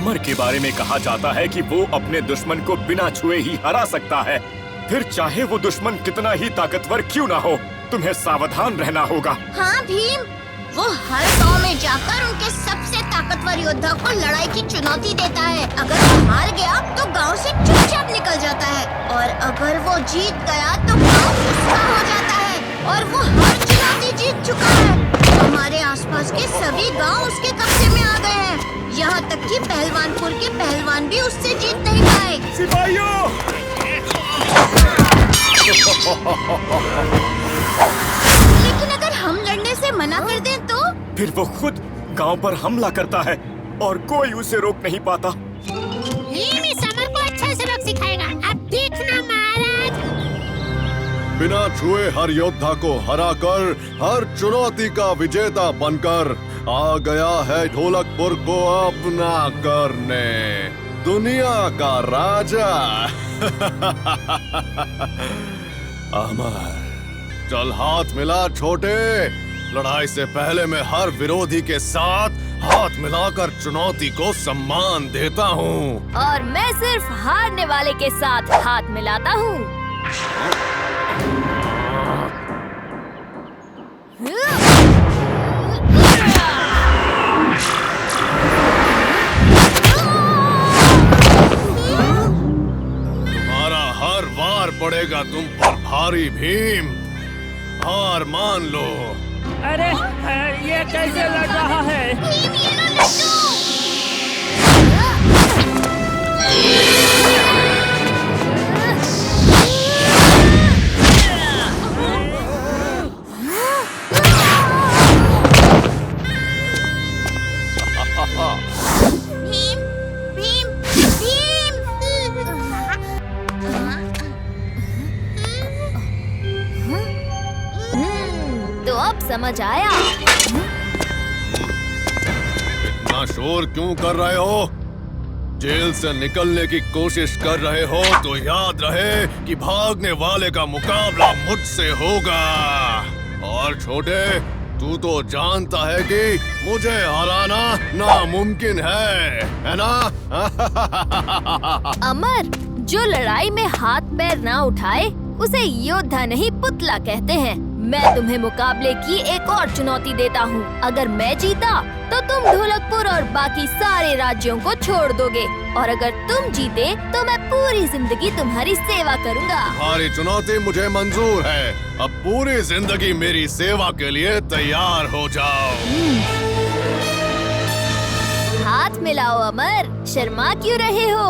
अमर के बारे में कहा जाता है कि वो अपने दुश्मन को बिना छुए ही हरा सकता है। फिर चाहे वो दुश्मन कितना ही ताकतवर क्यों ना हो, तुम्हें सावधान रहना होगा। हाँ भीम, वो हर गांव में जाकर उनके सबसे ताकतवर योद्धा को लड़ाई की चुनौती देता है। अगर वो हार गया तो गांव से चुपचाप निकल जाता है, और अगर वो जीत गया तो गांव उसका हो जाता है और वो हर चुनौती जीत चुका है। हमारे आसपास के सभी गांव उसके कब्जे में आ गए हैं, यहाँ तक कि पहलवानपुर के पहलवान भी उससे जीत नहीं पाए। सिपाहियों! लेकिन अगर हम लड़ने से मना कर दें तो? फिर वो खुद गांव पर हमला करता है और कोई उसे रोक नहीं पाता। भीम समर को अच्छा सबक सिखाएगा, अब देखना महाराज। बिना छुए हर योद्धा को हराकर, हर चुनौती का विजेता बनकर आ गया है ढोलकपुर को अपना करने, दुनिया का राजा। अमर, चल हाथ मिला छोटे। लड़ाई से पहले मैं हर विरोधी के साथ हाथ मिलाकर चुनौती को सम्मान देता हूँ। और मैं सिर्फ हारने वाले के साथ हाथ मिलाता हूँ। तुम्हारा हर वार पड़ेगा तुम पर भारी भीम, हार मान लो। अरे ये कैसे लड़ रहा है? भीम, ये लो लड्डू। भीम, भीम, भीम। तो अब समझ आया। इतना शोर क्यों कर रहे हो? जेल से निकलने की कोशिश कर रहे हो तो याद रहे कि भागने वाले का मुकाबला मुझसे होगा। और छोटे, तू तो जानता है कि मुझे हराना नामुमकिन है ना? अमर, जो लड़ाई में हाथ पैर ना उठाए उसे योद्धा नहीं पुतला कहते हैं। मैं तुम्हें मुकाबले की एक और चुनौती देता हूँ। अगर मैं जीता तो तुम ढोलकपुर और बाकी सारे राज्यों को छोड़ दोगे, और अगर तुम जीते तो मैं पूरी जिंदगी तुम्हारी सेवा करूँगा। तुम्हारी चुनौती मुझे मंजूर है। अब पूरी जिंदगी मेरी सेवा के लिए तैयार हो जाओ। हाथ मिलाओ अमर, शर्मा क्यों रहे हो?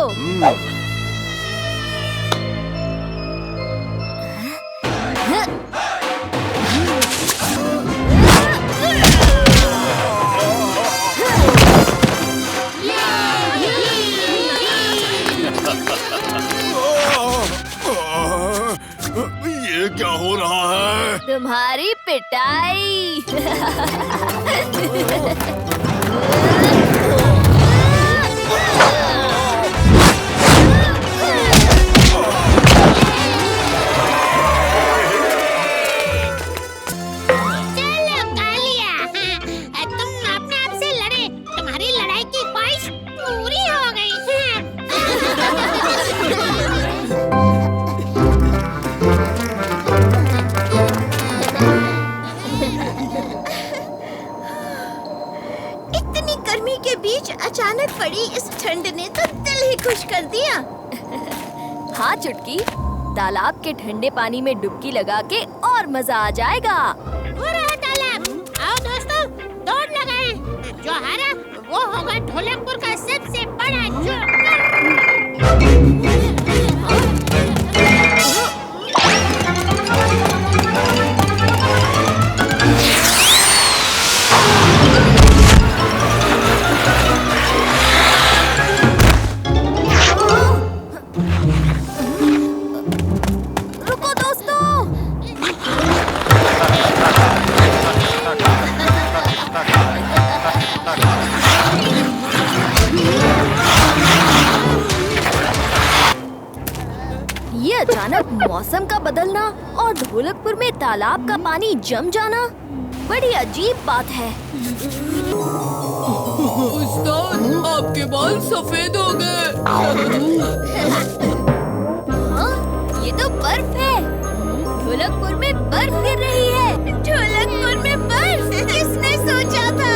ये क्या हो रहा है? तुम्हारी पिटाई। चलो कालिया, तुम अपने आप से लड़े, तुम्हारी लड़ाई की ख्वाहिश पूरी हो गई। इतनी गर्मी के बीच अचानक पड़ी इस ठंड ने तो दिल ही खुश कर दिया। हाँ चुटकी, तालाब के ठंडे पानी में डुबकी लगा के और मजा आ जाएगा। हो रहा तालाब, आओ दोस्तों, दौड़ लगाएं। जो हारा वो होगा ढोलकपुर का सबसे बड़ा जोकर। रुको दोस्तों। ये अचानक मौसम का बदलना और ढोलकपुर में तालाब का पानी जम जाना बड़ी अजीब बात है। उस्ताद, आपके बाल सफेद हो गए। हाँ, ये तो बर्फ है। ढोलकपुर में बर्फ गिर रही है। ढोलकपुर में बर्फ, किसने सोचा था?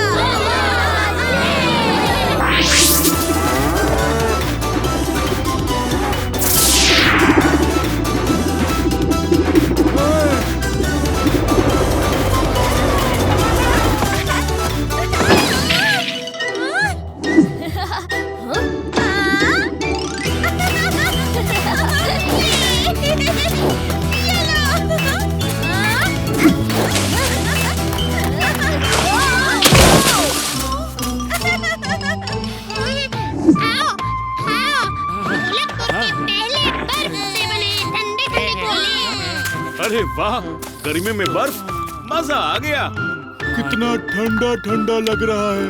अरे वाह, गर्मी में बर्फ, मजा आ गया। कितना ठंडा ठंडा लग रहा है।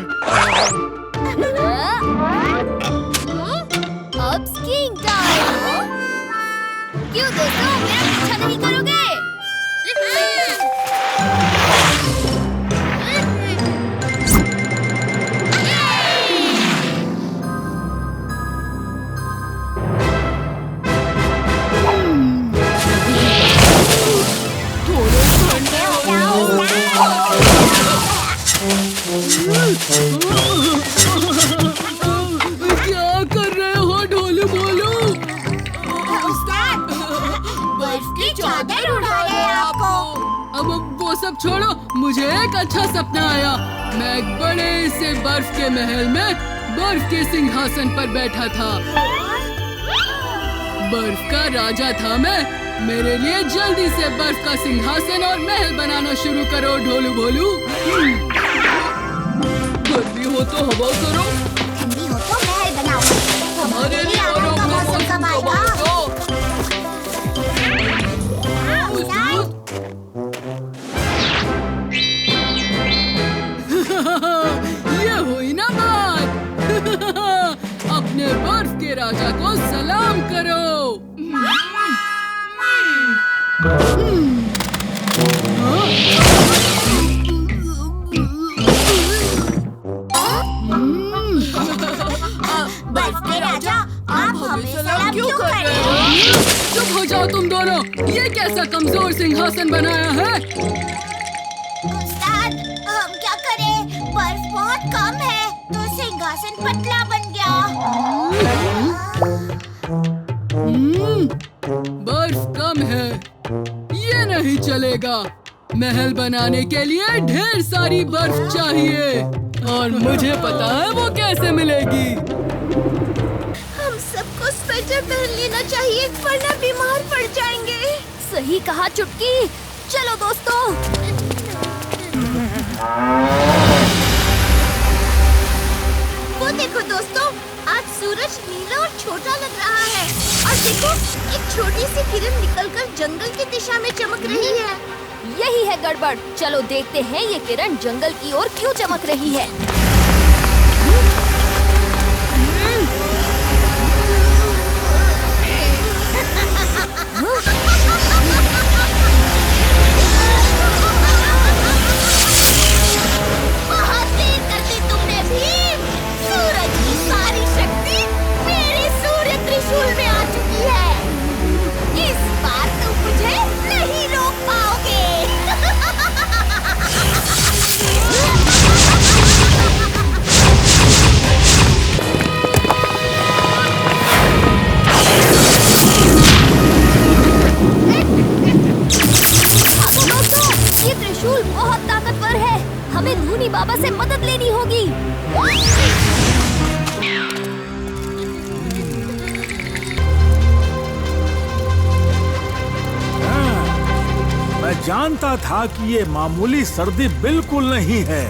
अब स्कीइंग टाइम। क्यों दोस्तों, मेरा पीछा नहीं करोगे? क्या कर रहे हो ढोलू बोलू? उस्ताद, बर्फ की चादर उड़ा रहे हैं आपको। अब वो सब छोड़ो, मुझे एक अच्छा सपना आया। मैं एक बड़े से बर्फ के महल में बर्फ के सिंहासन पर बैठा था। बर्फ का राजा था मैं। मेरे लिए जल्दी से बर्फ का सिंहासन और महल बनाना शुरू करो ढोलू भोलू। गर्मी हो तो हवा करो, ठंडी हो तो महल बनाओ। हमारे लिए आराम का मौसम कब आएगा? ये हुई ना बात। अपने बर्फ के राजा को सलाम करो। बर्फ के राजा, आप हमें सलाम क्यों कर रहे हो? चुप हो जाओ तुम दोनों। ये कैसा कमजोर सिंहासन बनाया है? उस्ताद, हम क्या करें? बर्फ बहुत कम है, तो सिंहासन पतला बन गया। बर्फ कम है, ये नहीं चलेगा। महल बनाने के लिए ढेर सारी बर्फ चाहिए, और मुझे पता है वो कैसे मिलेगी। हम सबको स्वेटर पहन लेना चाहिए, वरना बीमार पड़ जाएंगे। सही कहा चुटकी। चलो दोस्तों। वो देखो दोस्तों, आज सूरज नीला और छोटा लग रहा है। और देखो, एक छोटी सी किरण निकलकर जंगल की दिशा में चमक रही है। यही है गड़बड़। चलो देखते हैं ये किरण जंगल की ओर क्यों चमक रही है। बहुत देर कर दी तुमने भीम। सूरज की सारी शक्ति मेरे सूर्य त्रिशूल में आ चुकी है। इस बार तुम मुझे नहीं रोक पाओगे। ये त्रिशूल बहुत ताकतवर है। हमें धूनी बाबा से मदद लेनी होगी। मैं जानता था कि ये मामूली सर्दी बिल्कुल नहीं है।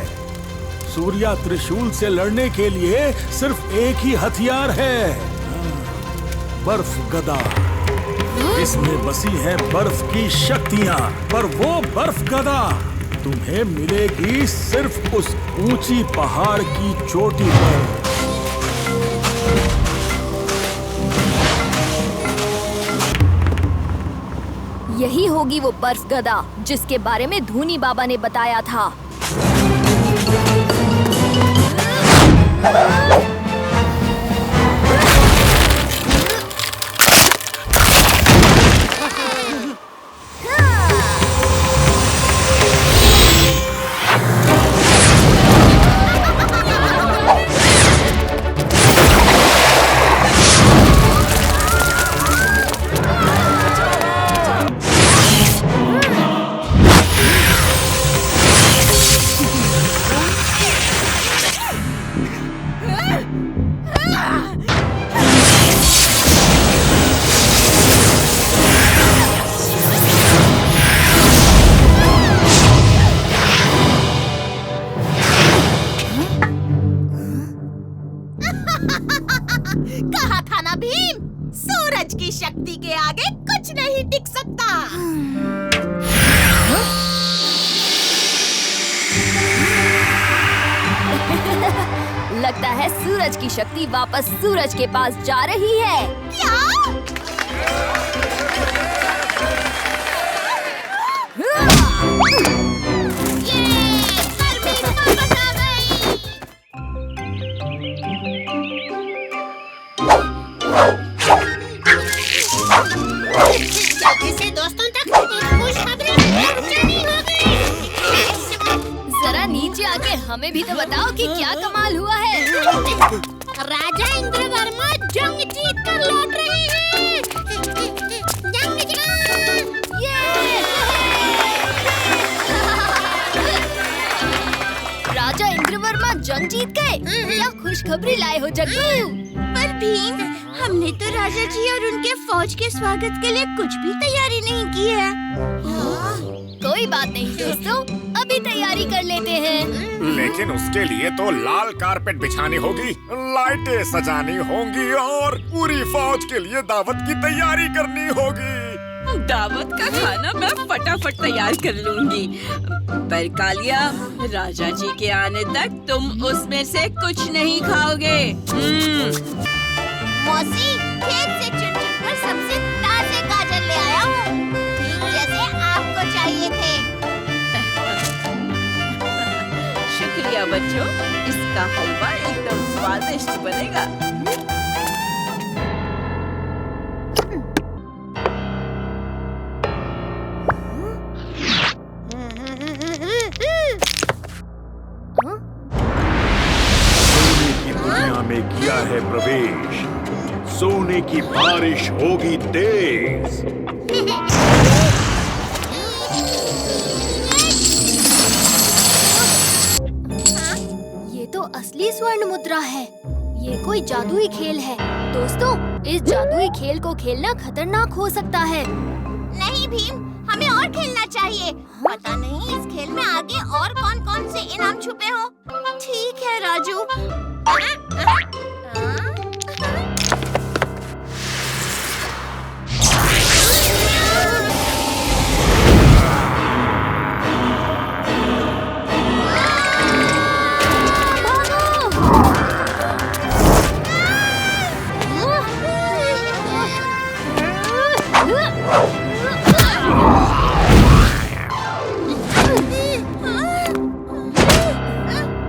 सूर्या त्रिशूल से लड़ने के लिए सिर्फ एक ही हथियार है, बर्फ गदा। इसमें बसी है बर्फ की शक्तियाँ, पर वो बर्फ गदा तुम्हें मिलेगी सिर्फ उस ऊंची पहाड़ की चोटी पर। यही होगी वो बर्फ गदा जिसके बारे में धूनी बाबा ने बताया था। कहा था ना भीम, सूरज की शक्ति के आगे कुछ नहीं टिक सकता। लगता है सूरज की शक्ति वापस सूरज के पास जा रही है। क्या? जल्दी से दोस्तों तक खुशखबरी पहुंचानी होगी। जरा नीचे आके हमें भी तो बताओ कि क्या कमाल हुआ है। राजा इंद्रवर्मा जंग जीत कर लौट रहे हैं। जंग जीत! राजा इंद्रवर्मा जंग जीत गए। क्या खुशखबरी लाए हो जग्गू? पर भीम, हमने तो राजा जी और उनके फौज के स्वागत के लिए कुछ भी तैयारी नहीं की है। कोई बात नहीं दोस्तों, अभी तैयारी कर लेते हैं। लेकिन उसके लिए तो लाल कारपेट बिछानी होगी, लाइटें सजानी होंगी और पूरी फौज के लिए दावत की तैयारी करनी होगी। दावत का खाना मैं फटाफट तैयार कर लूंगी, पर कालिया, राजा जी के आने तक तुम उसमें से कुछ नहीं खाओगे। मौसी, खेत से चुन-चुन कर सबसे ताजे गाजर ले आया हूँ, जैसे आपको चाहिए थे। शुक्रिया बच्चों, इसका हलवा एकदम स्वादिष्ट बनेगा। सोने की दुनिया में किया है प्रवेश, सोने की बारिश होगी तेज। ये तो असली स्वर्ण मुद्रा है। ये कोई जादुई खेल है। दोस्तों, इस जादुई खेल को खेलना खतरनाक हो सकता है। नहीं भीम, हमें और खेलना चाहिए। पता नहीं इस खेल में आगे और कौन-कौन से इनाम छुपे हो। ठीक है राजू।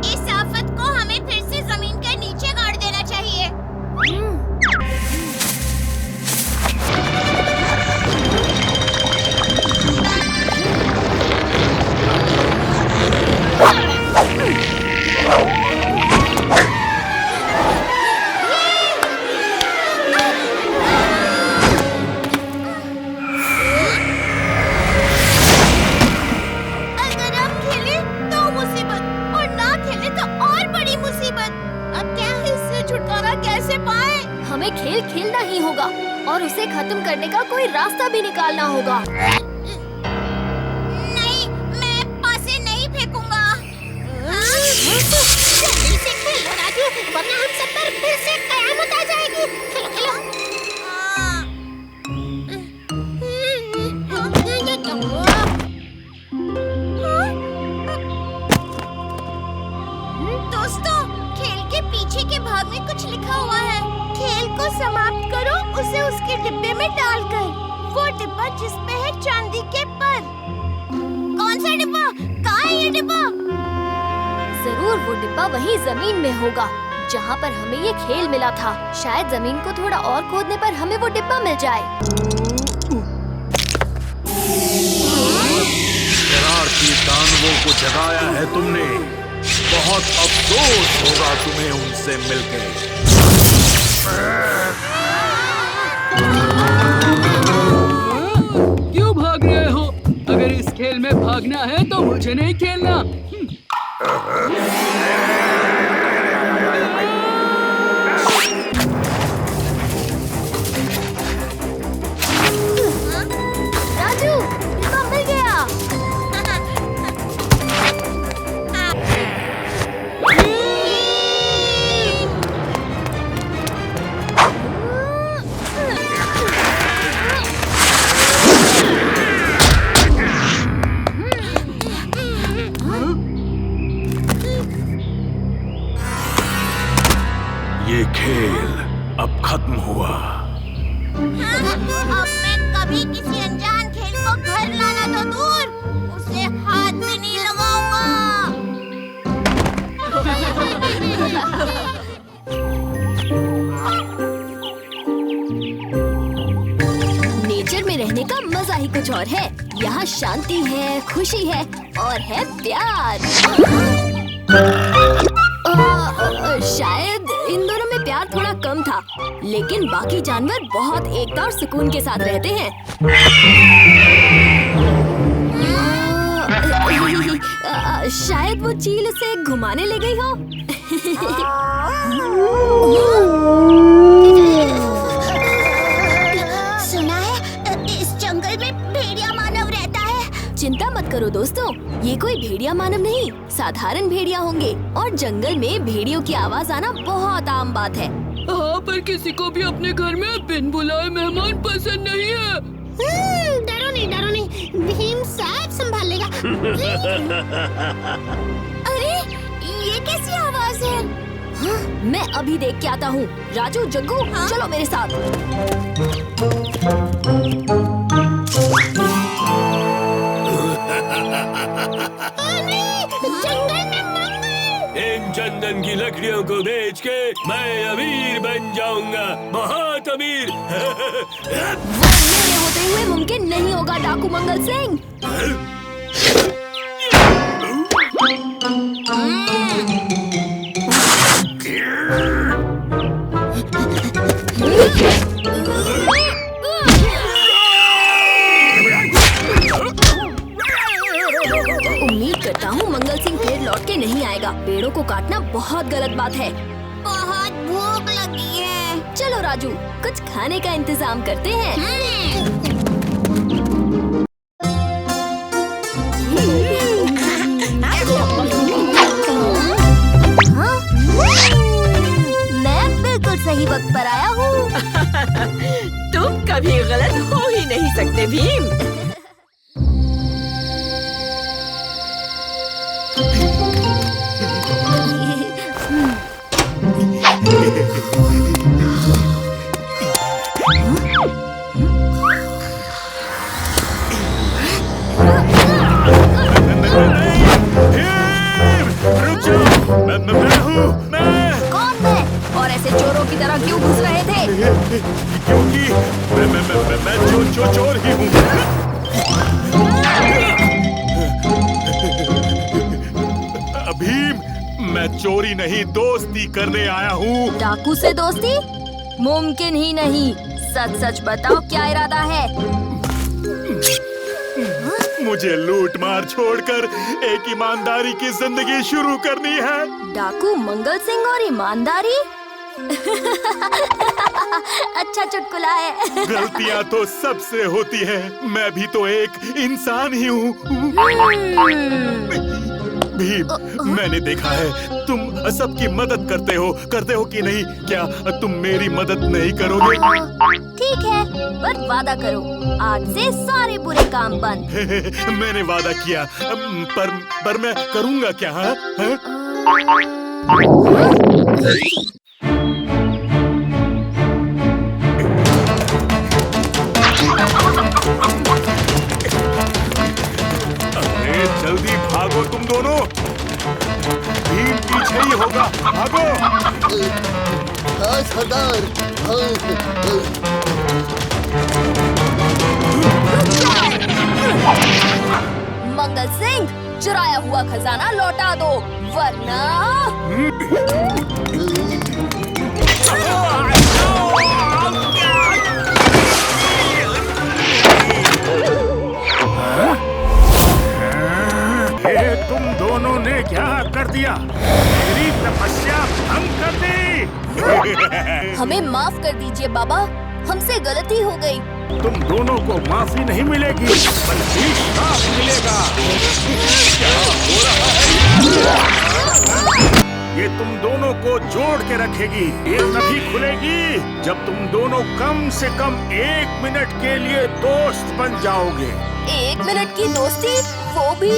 इस आफत को हमें फिर से जमीन के नीचे गाड़ देना चाहिए। अगर हम खेले तो मुसीबत, और ना खेले तो और बड़ी मुसीबत। अब क्या है, इससे छुटकारा कैसे पाए? हमें खेल खेलना ही होगा और उसे खत्म करने का कोई रास्ता भी निकालना होगा। नहीं, मैं पासे नहीं फेंकूंगा। जल्दी से खेलो राजू, वरना हम सब पर फिर से कयामत आ जाएगी। खेलो खेलो। दोस्तों, खेल के पीछे के भाग में कुछ लिखा हुआ है। खेल को समाप्त करो उसे उसके डिब्बे में डालकर। वो डिब्बा जिसपे है चांदी के पर। कौन सा डिब्बा? कहाँ है ये डिब्बा? जरूर वो डिब्बा वहीं जमीन में होगा। जहाँ पर हमें ये खेल मिला था। शायद जमीन को थोड़ा और खोदने पर हमें वो डिब्बा मिल जाए। शरारती दानवों को जगाया है तुमने। बहुत अफसोस होगा तुम्हें उनसे मिलकर। क्यों भाग रहे हो? अगर इस खेल में भागना है तो मुझे नहीं खेलना। राजू, डिब्बा मिल गया। ये खेल अब खत्म हुआ। अब मैं कभी किसी अनजान खेल को घर लाना तो दूर, उसे हाथ भी नहीं लगाऊंगा। नेचर में रहने का मजा ही कुछ और है। यहाँ शांति है, खुशी है और है प्यार। शायद इन दोनों में प्यार थोड़ा कम था, लेकिन बाकी जानवर बहुत एकता और सुकून के साथ रहते हैं। शायद वो चील उसे घुमाने ले गई हो। सुना है इस जंगल में भेड़िया मानव रहता है। चिंता मत करो दोस्तों, ये कोई भेड़िया मानव नहीं, साधारण भेड़िया होंगे। और जंगल में भेड़ियों की आवाज आना बहुत आम बात है। हाँ, पर किसी को भी अपने घर में बिन बुलाए मेहमान पसंद नहीं है। डरो नहीं, भीम साहब संभाल लेगा। अरे ये कैसी आवाज है? हाँ, मैं अभी देख के आता हूँ। राजू, जग्गू, चलो मेरे साथ। इन चंदन की लकड़ियों को बेच के मैं अमीर बन जाऊंगा, बहुत अमीर। वो मेरे होते हुए मुमकिन नहीं होगा डाकू मंगल सिंह। उम्मीद करता हूँ मंगल सिंह फिर लौट के नहीं आएगा। पेड़ों को काटना बहुत गलत बात है। बहुत भूख लगी है। चलो राजू, कुछ खाने का इंतजाम करते हैं। हाँ? मैं बिल्कुल सही वक्त पर आया हूँ। तुम कभी गलत हो ही नहीं सकते भीम। कौन है? और ऐसे चोरों की तरह क्यों घुस रहे थे? क्योंकि मैं चोर ही हूँ। भीम, मैं चोरी नहीं दोस्ती करने आया हूँ। डाकू से दोस्ती? मुमकिन ही नहीं। सच सच बताओ, क्या इरादा है? मुझे लूट मार छोड़कर एक ईमानदारी की जिंदगी शुरू करनी है। डाकू मंगल सिंह और ईमानदारी? अच्छा चुटकुला है। गलतियाँ तो सबसे होती है, मैं भी तो एक इंसान ही हूँ। भीम, मैंने देखा है तुम सबकी मदद करते हो कि नहीं? क्या तुम मेरी मदद नहीं करोगे? ठीक है, पर वादा करो, आज से सारे बुरे काम बंद। मैंने वादा किया, पर मैं करूँगा क्या? हाँ? अरे जल्दी भागो तुम दोनों। भीम पीछे ही होगा। भागो। हाँ सरदार। मंगल सिंह, चुराया हुआ खजाना लौटा दो, वरना ये तुम दोनों ने क्या कर दिया? मेरी तपस्या भंग कर दी। हमें माफ कर दीजिए बाबा, हमसे गलती हो गई। तुम दोनों को माफी नहीं मिलेगी, बल्कि श्राप मिलेगा। क्या हो रहा है? ये तुम दोनों को जोड़ के रखेगी। ये तभी खुलेगी जब तुम दोनों कम से कम 1 मिनट के लिए दोस्त बन जाओगे। 1 मिनट की दोस्ती, वो भी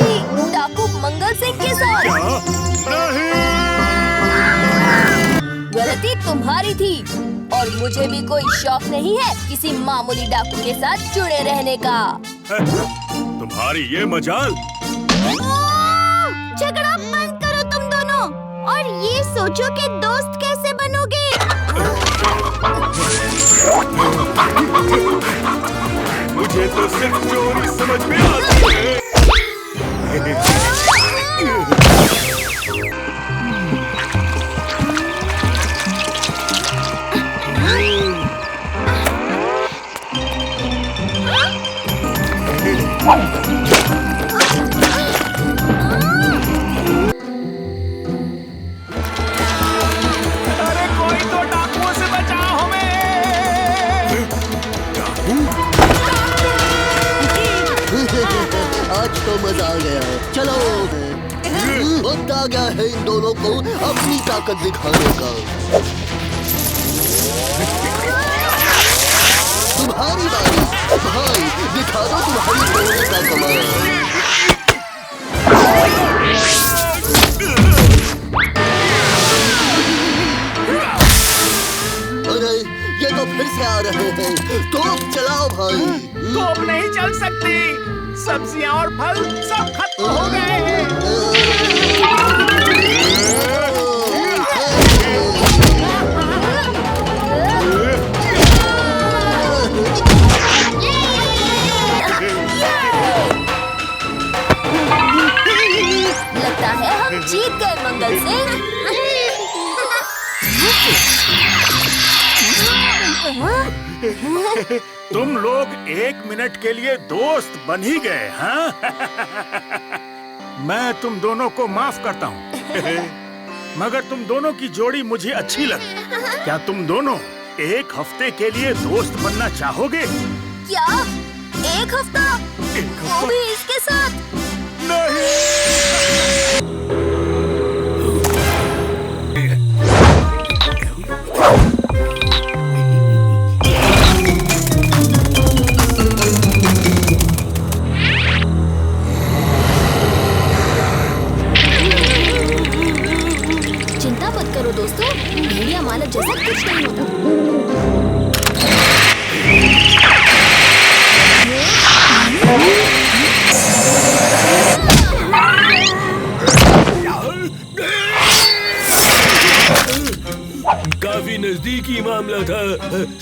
डाकू मंगल सिंह के साथ? नहीं। गलती तुम्हारी थी और मुझे भी कोई शौक नहीं है किसी मामूली डाकू के साथ जुड़े रहने का। तुम्हारी ये मजाल। झगड़ा बंद करो तुम दोनों और ये सोचो कि दोस्त कैसे बनोगे। मुझे तो सिर्फ चोरी समझ में आती है। अरे कोई तो डाकुओं से बचाओ हमें। आज तो मजा आ गया। चलो, वक्त आ गया है इन दोनों को अपनी ताकत दिखाने का। तुम्हारी बारी भाई, दिखा दो तुम्हारी तोड़ने का कमाल। अरे ये तो फिर से आ रहे हैं। तोप चलाओ भाई। तोप नहीं चल सकती, सब्जियां और फल सब खत्म हो गए हैं। लगता है हम जीत गए मंगल सिंह। तुम लोग 1 मिनट के लिए दोस्त बन ही गए, हाँ? मैं तुम दोनों को माफ करता हूँ। मगर तुम दोनों की जोड़ी मुझे अच्छी लगी। क्या तुम दोनों 1 हफ्ते के लिए दोस्त बनना चाहोगे? क्या 1 हफ्ता? वो भी इसके साथ? चिंता मत करो दोस्तों, भेड़िया मानव जैसा कुछ नहीं होता। काफी नजदीकी मामला था।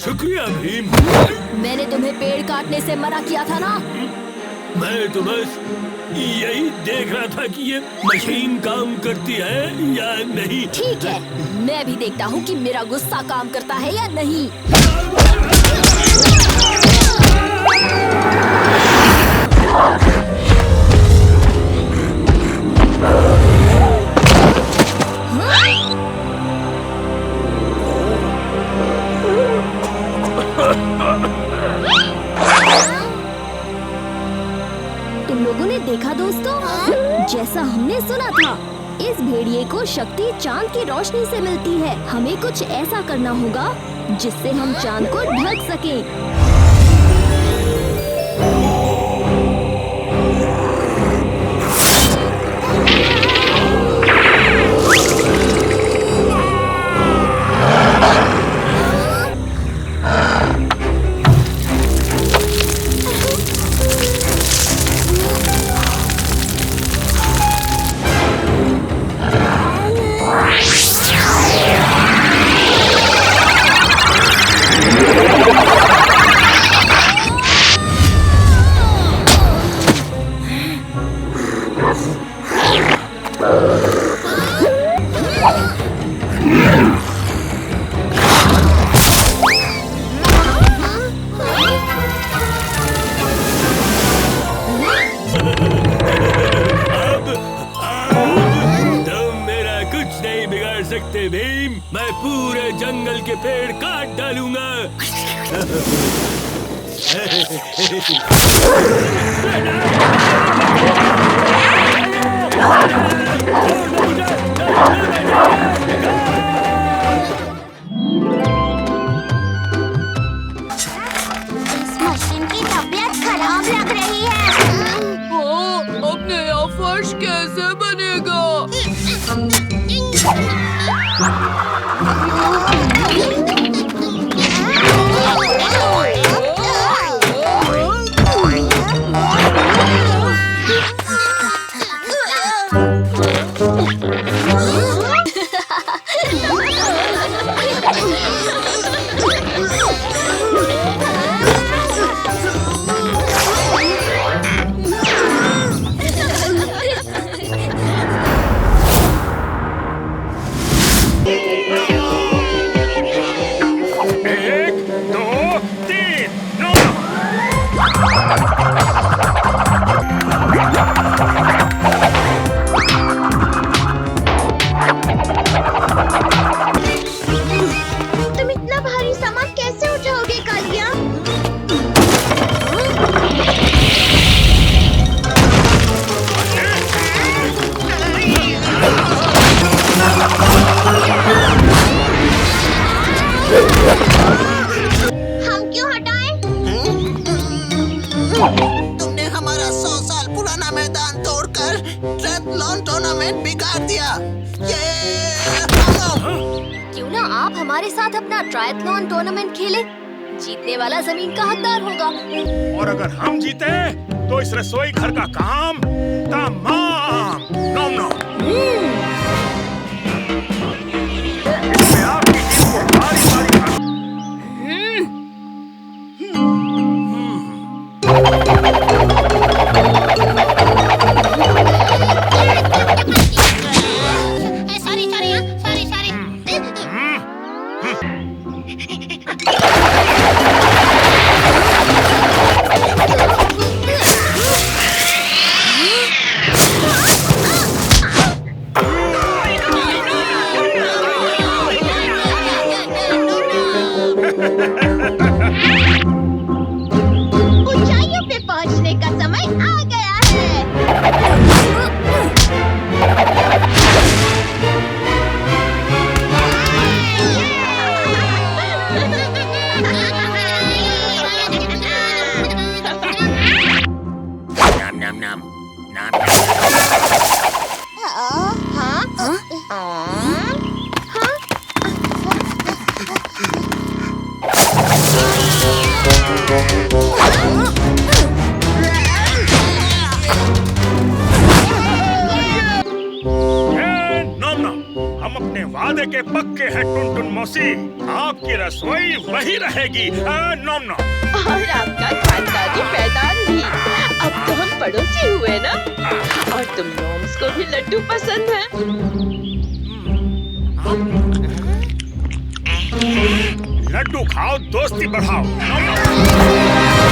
शुक्रिया भीम। मैंने तुम्हें पेड़ काटने से मना किया था ना? मैं तो बस यही देख रहा था कि ये मशीन काम करती है या नहीं। ठीक है, मैं भी देखता हूँ कि मेरा गुस्सा काम करता है या नहीं। तुम लोगों ने देखा दोस्तों, जैसा हमने सुना था, इस भेड़िए को शक्ति चांद की रोशनी से मिलती है। हमें कुछ ऐसा करना होगा जिससे हम चांद को ढक सकें। देखते भीम, मैं पूरे जंगल के पेड़ काट डालूंगा। इस मशीन की तबीयत खराब लग रही है। अब नया फर्श कैसे बनेगा? तुम इतना भारी सामान कैसे उठाओगे कालिया? हम क्यों हटाएं? तुमने हमारा 100 साल पुराना मैदान तोड़कर ट्रायथलॉन टूर्नामेंट बिगाड़ दिया। क्यों ना आप हमारे साथ अपना ट्रायथलॉन टूर्नामेंट खेलें? जीतने वाला जमीन का हकदार होगा। और अगर हम जीते तो इस रसोई घर का काम तमाम। नॉम नॉम। इसमें आपकी टीम को बारी-बारी ऊंचाइयों पे पहुंचने का समय आ गया है। हम अपने वादे के पक्के हैं टुनटुन मौसी। आपकी रसोई वही रहेगी। नॉम नॉम। और आपका खानदानी पैदान भी। अब तो हम पड़ोसी हुए ना। और तुम नॉम्स को भी लड्डू पसंद है। लड्डू खाओ, दोस्ती बढ़ाओ। नॉम नॉम।